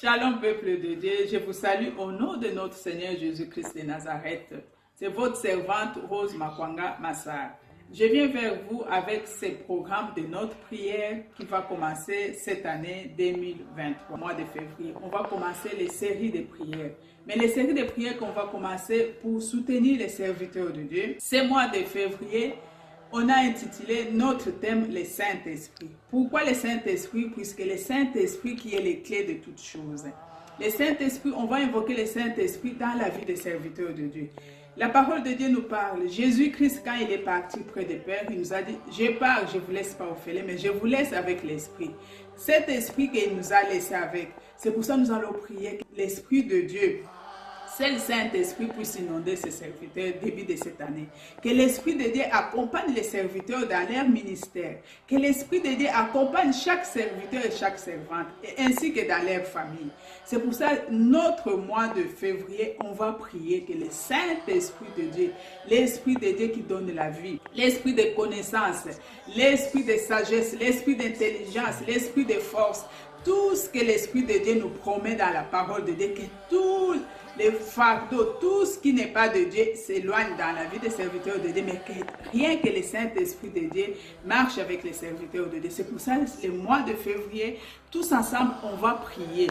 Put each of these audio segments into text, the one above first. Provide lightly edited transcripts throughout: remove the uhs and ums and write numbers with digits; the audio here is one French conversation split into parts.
Shalom peuple de Dieu, je vous salue au nom de notre Seigneur Jésus-Christ de Nazareth. C'est votre servante Rose Makwanga Massar. Je viens vers vous avec ce programme de notre prière qui va commencer cette année 2023, mois de février. On va commencer les séries de prières. Mais les séries de prières qu'on va commencer pour soutenir les serviteurs de Dieu. Ce mois de février, on a intitulé notre thème le Saint-Esprit. Pourquoi le Saint-Esprit? Puisque le Saint-Esprit qui est les clés de toutes choses. Le Saint-Esprit, on va invoquer le Saint-Esprit dans la vie des serviteurs de Dieu. La parole de Dieu nous parle. Jésus-Christ, quand il est parti près du Père, il nous a dit, je pars, je ne vous laisse pas orphelin, mais je vous laisse avec l'Esprit. Cet Esprit qu'il nous a laissé avec, c'est pour ça que nous allons prier que l'Esprit de Dieu, c'est le Saint-Esprit puisse inonder ses serviteurs début de cette année. Que l'Esprit de Dieu accompagne les serviteurs dans leur ministère. Que l'Esprit de Dieu accompagne chaque serviteur et chaque servante, et ainsi que dans leur famille. C'est pour ça, notre mois de février, on va prier que le Saint-Esprit de Dieu, l'Esprit de Dieu qui donne la vie, l'Esprit de connaissance, l'Esprit de sagesse, l'Esprit d'intelligence, l'Esprit de force, tout ce que l'Esprit de Dieu nous promet dans la parole de Dieu, que tout les fardeaux, tout ce qui n'est pas de Dieu s'éloigne dans la vie des serviteurs de Dieu, mais rien que le Saint-Esprit de Dieu marche avec les serviteurs de Dieu. C'est pour ça, le mois de février, tous ensemble, on va prier.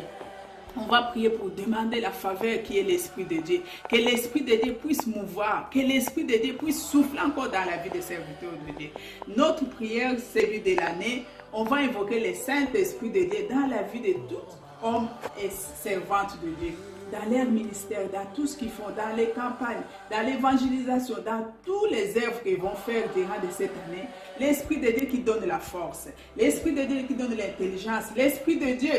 On va prier pour demander la faveur qui est l'Esprit de Dieu. Que l'Esprit de Dieu puisse mouvoir. Que l'Esprit de Dieu puisse souffler encore dans la vie des serviteurs de Dieu. Notre prière, celui de l'année, on va invoquer le Saint-Esprit de Dieu dans la vie de tout homme et servante de Dieu. Dans leur ministère, dans tout ce qu'ils font, dans les campagnes, dans l'évangélisation, dans tous les œuvres qu'ils vont faire durant de cette année, l'Esprit de Dieu qui donne la force, l'Esprit de Dieu qui donne l'intelligence, l'Esprit de Dieu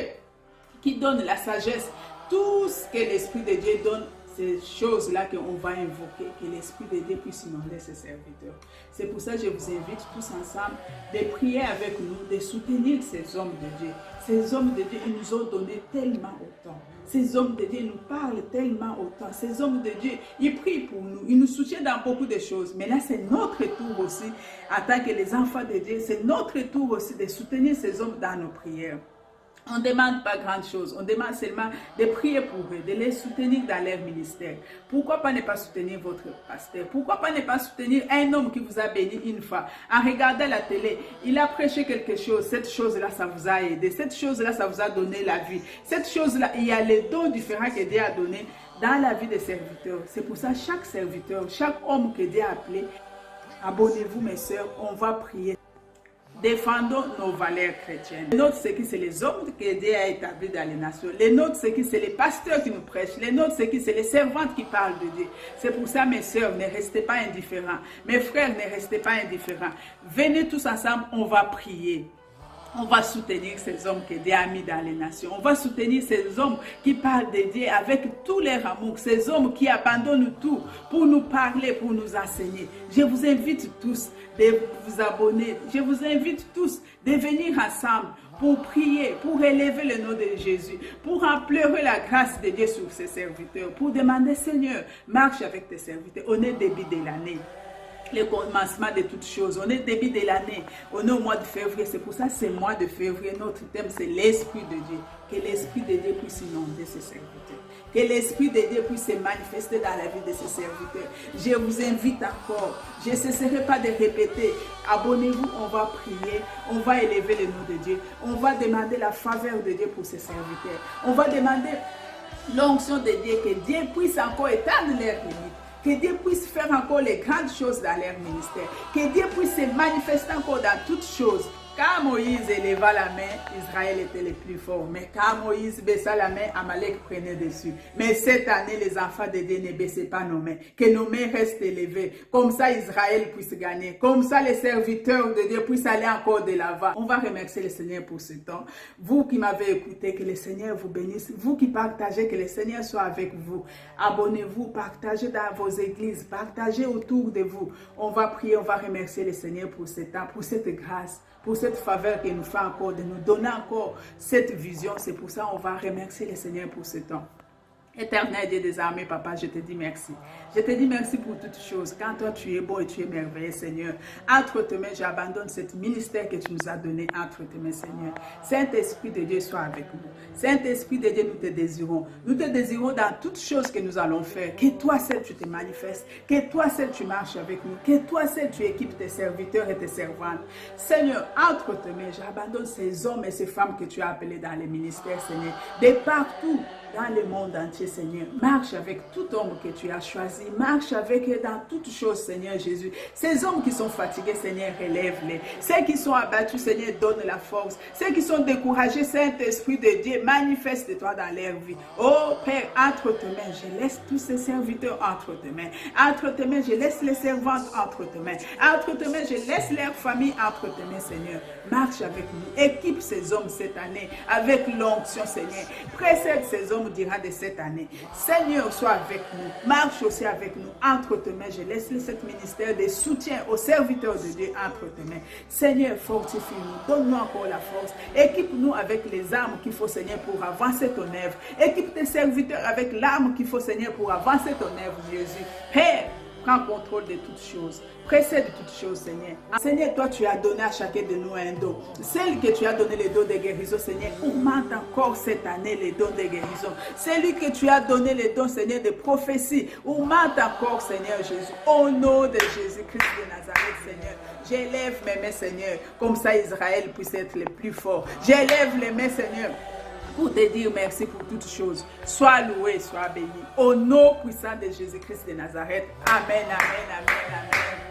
qui donne la sagesse, tout ce que l'Esprit de Dieu donne, ces choses-là qu'on va invoquer, que l'Esprit de Dieu puisse inonder ses serviteurs. C'est pour ça que je vous invite tous ensemble de prier avec nous, de soutenir ces hommes de Dieu. Ces hommes de Dieu, ils nous ont donné tellement autant. Ces hommes de Dieu nous parlent tellement autant. Ces hommes de Dieu, ils prient pour nous. Ils nous soutiennent dans beaucoup de choses. Mais là, c'est notre tour aussi, en tant que les enfants de Dieu, c'est notre tour aussi de soutenir ces hommes dans nos prières. On ne demande pas grand chose, on demande seulement de prier pour eux, de les soutenir dans leur ministère. Pourquoi pas ne pas soutenir votre pasteur? Pourquoi pas ne pas soutenir un homme qui vous a béni une fois? En regardant la télé, il a prêché quelque chose, cette chose-là, ça vous a aidé, cette chose-là, ça vous a donné la vie. Cette chose-là, il y a les dons différents que Dieu a donnés dans la vie des serviteurs. C'est pour ça, chaque serviteur, chaque homme que Dieu a appelé, abonnez-vous mes sœurs, on va prier. Défendons nos valeurs chrétiennes. Les nôtres, c'est qui? C'est les hommes que Dieu a établis dans les nations. Les nôtres, c'est qui? C'est les pasteurs qui nous prêchent. Les nôtres, c'est qui? C'est les servantes qui parlent de Dieu. C'est pour ça, mes sœurs, ne restez pas indifférents. Mes frères, ne restez pas indifférents. Venez tous ensemble, on va prier. On va soutenir ces hommes que Dieu a mis dans les nations. On va soutenir ces hommes qui parlent de Dieu avec tout leur amour. Ces hommes qui abandonnent tout pour nous parler, pour nous enseigner. Je vous invite tous de vous abonner. Je vous invite tous de venir ensemble pour prier, pour élever le nom de Jésus, pour implorer la grâce de Dieu sur ses serviteurs, pour demander, Seigneur, marche avec tes serviteurs. On est début de l'année. Le commencement de toutes choses. On est début de l'année. On est au mois de février. C'est pour ça que ce mois de février, notre thème, c'est l'Esprit de Dieu. Que l'Esprit de Dieu puisse inonder ses serviteurs. Que l'Esprit de Dieu puisse se manifester dans la vie de ses serviteurs. Je vous invite encore. Je ne cesserai pas de répéter. Abonnez-vous, on va prier. On va élever le nom de Dieu. On va demander la faveur de Dieu pour ses serviteurs. On va demander l'onction de Dieu. Que Dieu puisse encore étendre leurs limites. Que Dieu puisse faire encore les grandes choses dans leur ministère. Que Dieu puisse se manifester encore dans toutes choses. Quand Moïse éleva la main, Israël était le plus fort. Mais quand Moïse baissa la main, Amalek prenait dessus. Mais cette année, les enfants de Dieu ne baissent pas nos mains. Que nos mains restent élevées. Comme ça, Israël puisse gagner. Comme ça, les serviteurs de Dieu puissent aller encore de l'avant. On va remercier le Seigneur pour ce temps. Vous qui m'avez écouté, que le Seigneur vous bénisse. Vous qui partagez, que le Seigneur soit avec vous. Abonnez-vous, partagez dans vos églises, partagez autour de vous. On va prier, on va remercier le Seigneur pour ce temps, pour cette grâce, pour cette faveur qu'il nous fait encore, de nous donner encore cette vision. C'est pour ça qu'on va remercier le Seigneur pour ce temps. Éternel Dieu des armées, Papa, je te dis merci. Je te dis merci pour toutes choses. Quand toi, tu es beau et tu es merveilleux, Seigneur. Entre tes mains, j'abandonne ce ministère que tu nous as donné entre tes mains, Seigneur. Saint-Esprit de Dieu, sois avec nous. Saint-Esprit de Dieu, nous te désirons. Nous te désirons dans toutes choses que nous allons faire. Que toi seul, tu te manifestes. Que toi seul, tu marches avec nous. Que toi seul, tu équipes tes serviteurs et tes servantes. Seigneur, entre tes mains, j'abandonne ces hommes et ces femmes que tu as appelés dans les ministères, Seigneur. De partout, dans le monde entier, Seigneur. Marche avec tout homme que tu as choisi. Marche avec eux dans toutes choses, Seigneur Jésus. Ces hommes qui sont fatigués, Seigneur, relève-les. Ceux qui sont abattus, Seigneur, donne la force. Ceux qui sont découragés, Saint-Esprit de Dieu, manifeste-toi dans leur vie. Oh Père, entre tes mains, je laisse tous ces serviteurs entre tes mains. Entre tes mains, je laisse les servantes entre tes mains. Entre tes mains, je laisse leur famille entre tes mains, Seigneur. Marche avec nous. Équipe ces hommes cette année avec l'onction, Seigneur. Précède ces hommes durant de cette année. Seigneur, sois avec nous. Marche aussi avec nous. Entre tes mains, je laisse cet ministère de soutien aux serviteurs de Dieu entre tes mains. Seigneur, fortifie-nous. Donne-nous encore la force. Équipe-nous avec les armes qu'il faut, Seigneur, pour avancer ton œuvre. Équipe tes serviteurs avec l'arme qu'il faut, Seigneur, pour avancer ton œuvre, Jésus. Père, prends contrôle de toutes choses. Précède toutes choses, Seigneur. Seigneur, toi, tu as donné à chacun de nous un don. Celle que tu as donné le don de guérison, Seigneur, augmente encore cette année les dons de guérison. Celui que tu as donné le don, Seigneur, de prophétie, augmente encore, Seigneur Jésus. Au nom de Jésus-Christ de Nazareth, Seigneur. J'élève mes mains, Seigneur, comme ça Israël puisse être le plus fort. J'élève les mains, Seigneur, pour te dire merci pour toutes choses. Sois loué, sois béni. Au nom puissant de Jésus-Christ de Nazareth. Amen, amen, amen, amen.